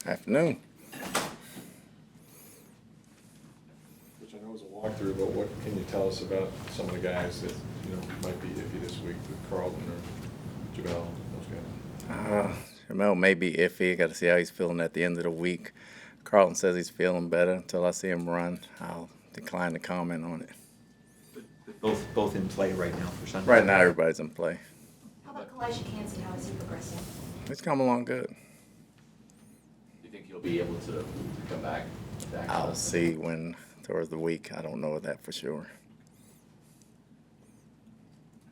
Afternoon. Which I know is a walkthrough, but what can you tell us about some of the guys that, might be iffy this week with Carlton or Jamel, those guys? Jamel may be iffy. Got to see how he's feeling at the end of the week. Carlton says he's feeling better. Until I see him run, I'll decline to comment on it. Both in play right now for Sunday? Right now, everybody's in play. How about Elijah Cansey? How is he progressing? He's coming along good. Do you think he'll be able to come back? I'll see when towards the week. I don't know that for sure.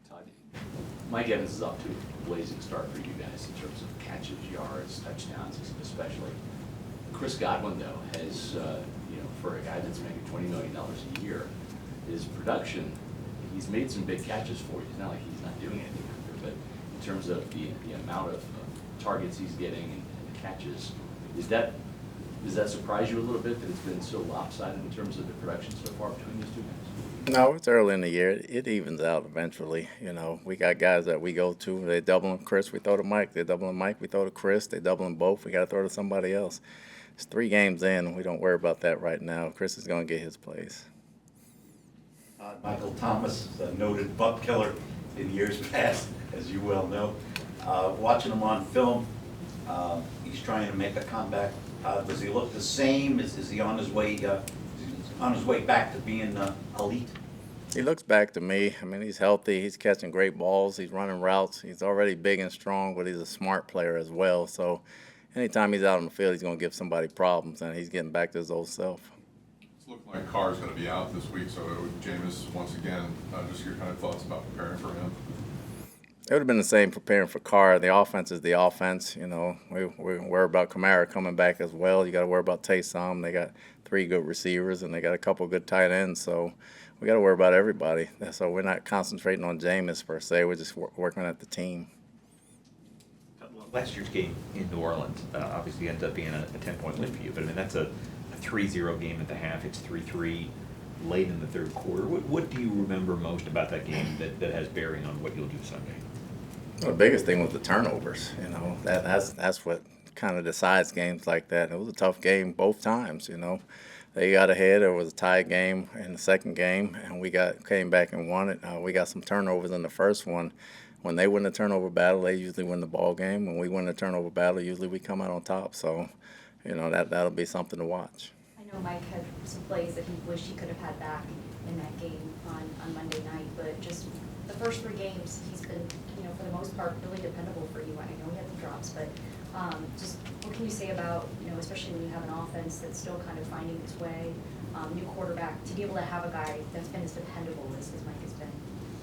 Todd, Mike Evans is off to a blazing start for you guys in terms of catches, yards, touchdowns, especially. Chris Godwin, though, has, for a guy that's making $20 million a year, his production, he's made some big catches for you. It's not like he's not doing anything out there, but in terms of the amount of targets he's getting and the catches, does that surprise you a little bit that it's been so lopsided in terms of the production so far between these two guys? No, it's early in the year. It evens out eventually. We got guys that we go to. They doubling Chris, we throw to Mike. They doubling Mike, we throw to Chris. They doubling both. We got to throw to somebody else. It's 3 games in. We don't worry about that right now. Chris is going to get his plays. Michael Thomas, a noted buck killer in years past, as you well know. Watching him on film, he's trying to make a comeback. Does he look the same? Is he on his way? Back to being elite? He looks back to me. I mean, he's healthy. He's catching great balls. He's running routes. He's already big and strong, but he's a smart player as well. So anytime he's out on the field, he's going to give somebody problems, and he's getting back to his old self. It's looking like Carr's going to be out this week, so Jameis, once again, just your kind of thoughts about preparing for him. It would have been the same preparing for Carr. The offense is the offense. We worry about Kamara coming back as well. You got to worry about Taysom. They got 3 good receivers, and they got a couple good tight ends. So we got to worry about everybody. So we're not concentrating on Jameis per se. We're just working at the team. Last year's game in New Orleans obviously ends up being a 10-point win for you, but I mean that's a 3-0 game at the half. It's 3-3 late in the third quarter. What do you remember most about that game that has bearing on what you'll do Sunday? Well, the biggest thing was the turnovers. That's what kind of decides games like that. It was a tough game both times. They got ahead. It was a tie game in the second game, and we came back and won it. We got some turnovers in the first one. When they win the turnover battle, they usually win the ball game. When we win the turnover battle, usually we come out on top. So, that'll be something to watch. I know Mike had some plays that he wished he could have had back in that game on Monday night, but just the first 3 games, he's been, for the most part, really dependable for you. I know he had the drops, but just what can you say about, especially when you have an offense that's still kind of finding its way, new quarterback, to be able to have a guy that's been as dependable as Mike has been?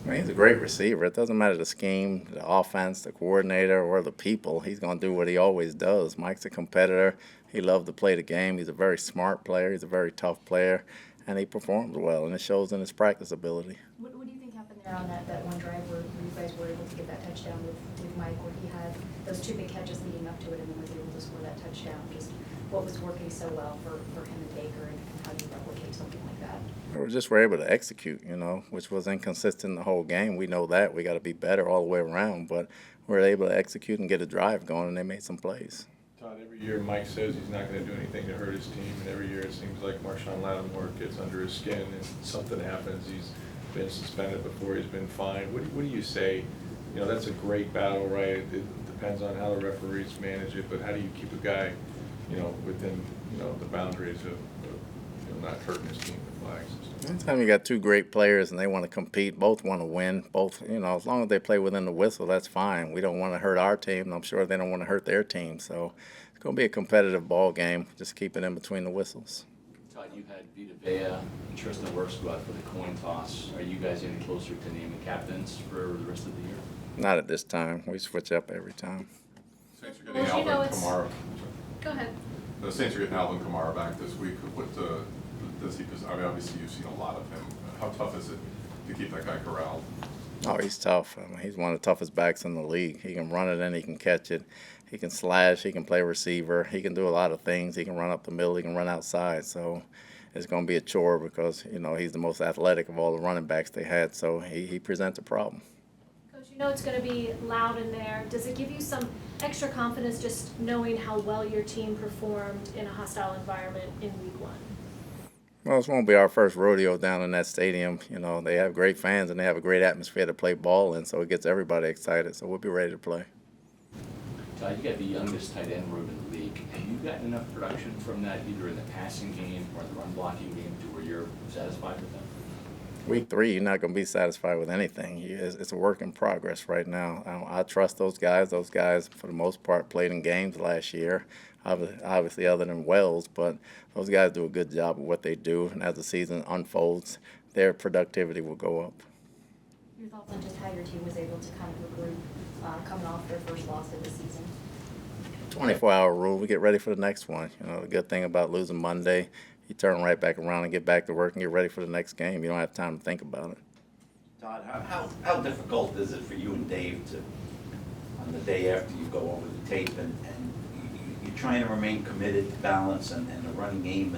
I mean, he's a great receiver. It doesn't matter the scheme, the offense, the coordinator, or the people. He's going to do what he always does. Mike's a competitor. He loves to play the game. He's a very smart player. He's a very tough player, and he performs well, and it shows in his practice ability. What do you think happened there on that one drive where you guys were able to get that touchdown with Mike, where he had those 2 big catches leading up to it and then was able to score that touchdown? Just what was working so well for him and Baker, and how do you replicate something like that? We're able to execute, which was inconsistent the whole game. We know that. We got to be better all the way around, but we're able to execute and get a drive going, and they made some plays. Todd, every year Mike says he's not going to do anything to hurt his team, and every year it seems like Marshawn Lattimore gets under his skin and something happens. He's been suspended before, he's been fined. What do you say? That's a great battle, right? It depends on how the referees manage it, but how do you keep a guy, within, the boundaries of not hurting his team with flags and stuff? Anytime you got 2 great players and they want to compete, both want to win, both, as long as they play within the whistle, that's fine. We don't want to hurt our team, and I'm sure they don't want to hurt their team. So it's going to be a competitive ball game. Just keep it in between the whistles. Todd, you had Vita Vea and Tristan Wirfs go out for the coin toss. Are you guys any closer to naming captains for the rest of the year? Not at this time. We switch up every time. Saints are getting Well, Alvin Kamara. Go ahead. The Saints are getting Alvin Kamara back this week. What does he? I mean, obviously you've seen a lot of him. How tough is it to keep that guy corralled? Oh, he's tough. I mean, he's one of the toughest backs in the league. He can run it and he can catch it. He can slash. He can play receiver. He can do a lot of things. He can run up the middle. He can run outside. So it's going to be a chore because, he's the most athletic of all the running backs they had. So he presents a problem. Coach, know it's going to be loud in there. Does it give you some extra confidence just knowing how well your team performed in a hostile environment in week 1? Well, this won't be our first rodeo down in that stadium. You know, they have great fans and they have a great atmosphere to play ball in, so it gets everybody excited. So we'll be ready to play. Todd, you got the youngest tight end room in the league. Have you gotten enough production from that, either in the passing game or the run blocking game, to where you're satisfied with them? Week 3, you're not going to be satisfied with anything. It's a work in progress right now. I trust those guys. Those guys, for the most part, played in games last year, obviously other than Wells, but those guys do a good job of what they do, and as the season unfolds, their productivity will go up. Your thoughts on just how your team was able to kind of regroup coming off their first loss of the season? 24-hour rule. We get ready for the next one. You know, the good thing about losing Monday, you turn right back around and get back to work and get ready for the next game. You don't have time to think about it. Todd, how difficult is it for you and Dave to, on the day after you go over the tape and you're trying to remain committed to balance and the running game,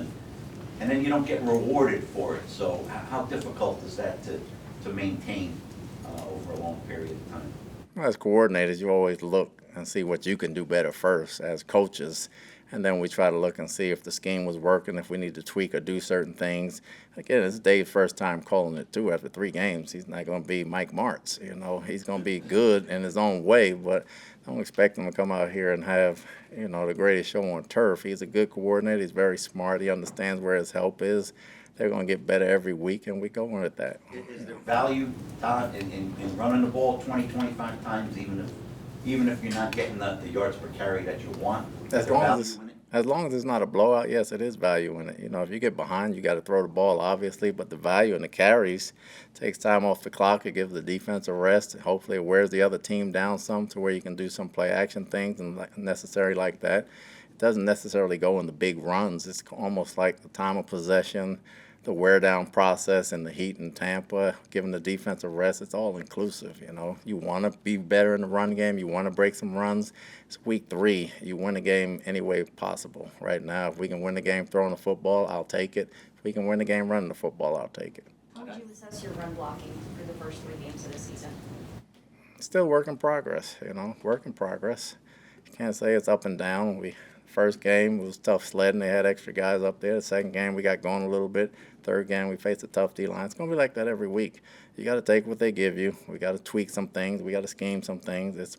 and then you don't get rewarded for it? So how difficult is that to maintain over a long period of time? Well, as coordinators, you always look and see what you can do better first as coaches. And then we try to look and see if the scheme was working, if we need to tweak or do certain things. Again, it's Dave's first time calling it, too. After 3 games, he's not going to be Mike Martz. You know, he's going to be good in his own way, but don't expect him to come out here and have, you know, the greatest show on turf. He's a good coordinator. He's very smart. He understands where his help is. They're going to get better every week, and we go on at that. Is there value, Todd, in running the ball 20, 25 times, even if you're not getting the yards per carry that you want? As long as it's not a blowout, yes, it is value in it. You know, if you get behind, you got to throw the ball, obviously, but the value in the carries takes time off the clock. It gives the defense a rest. Hopefully it wears the other team down some to where you can do some play action things and necessary like that. It doesn't necessarily go in the big runs. It's almost like the time of possession, the wear down process, and the heat in Tampa, giving the defense a rest. It's all inclusive. You know, you want to be better in the run game. You want to break some runs. It's week 3. You win the game any way possible. Right now, if we can win the game throwing the football, I'll take it. If we can win the game running the football, I'll take it. How would you assess your run blocking for the first 3 games of the season? Still work in progress. You know, work in progress. You can't say it's up and down. First game was tough sledding. They had extra guys up there. The second game, we got going a little bit. Third game, we faced a tough D-line. It's going to be like that every week. You got to take what they give you. We got to tweak some things. We got to scheme some things. It's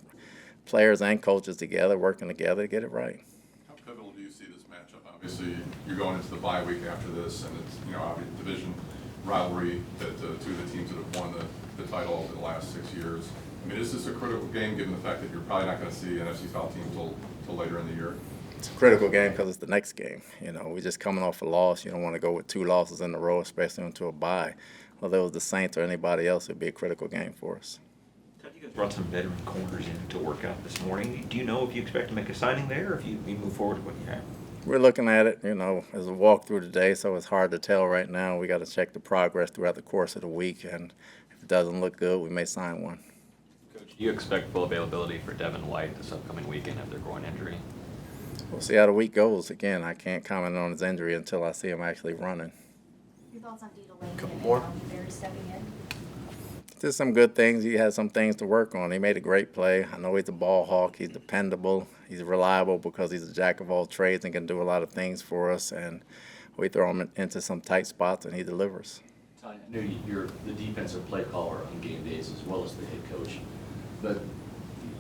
players and coaches together, working together to get it right. How pivotal do you see this matchup? Obviously, you're going into the bye week after this, and it's, you know, obviously division rivalry that 2 of the teams that have won the title over the last 6 years. I mean, is this a critical game given the fact that you're probably not going to see NFC South teams till later in the year? It's a critical game because it's the next game. You know, we're just coming off a loss. You don't want to go with 2 losses in a row, especially into a bye. Whether it was the Saints or anybody else, it'd be a critical game for us. Todd, you guys brought some veteran corners in to work out this morning. Do you know if you expect to make a signing there, or if you move forward with what you have? We're looking at it, you know, as a walkthrough today, so it's hard to tell right now. We got to check the progress throughout the course of the week, and if it doesn't look good, we may sign one. Coach, do you expect full availability for Devin White this upcoming weekend after groin injury? We'll see how the week goes. Again, I can't comment on his injury until I see him actually running. Your thoughts on Dita Lane and Barry stepping in? Just some good things. He has some things to work on. He made a great play. I know he's a ball hawk. He's dependable. He's reliable because he's a jack of all trades and can do a lot of things for us. And we throw him into some tight spots, and he delivers. Todd, I know you're the defensive play caller on game days as well as the head coach, but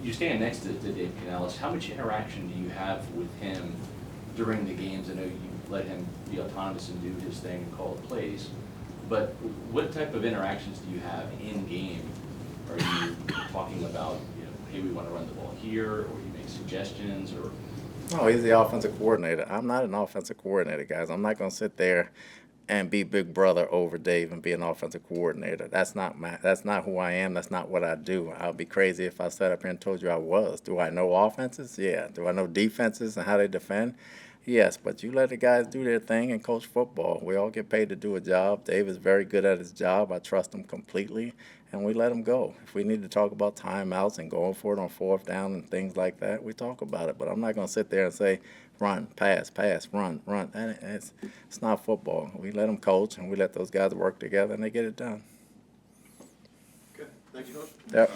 you stand next to Dave Canales. How much interaction do you have with him during the games? I know you let him be autonomous and do his thing and call the plays, but what type of interactions do you have in game? Are you talking about, you know, hey, we want to run the ball here, or you make suggestions, or? Oh, he's the offensive coordinator. I'm not an offensive coordinator, guys. I'm not going to sit there and be big brother over Dave and be an offensive coordinator. That's not who I am. That's not what I do. I'll be crazy if I sat up here and told you I was. Do I know offenses? Yeah. Do I know defenses and how they defend? Yes, but you let the guys do their thing and coach football. We all get paid to do a job. Dave is very good at his job. I trust him completely, and we let him go. If we need to talk about timeouts and going for it on 4th down and things like that, we talk about it. But I'm not going to sit there and say, run, pass, run. It's not football. We let them coach, and we let those guys work together, and they get it done. Okay, thank you, Coach. Yep.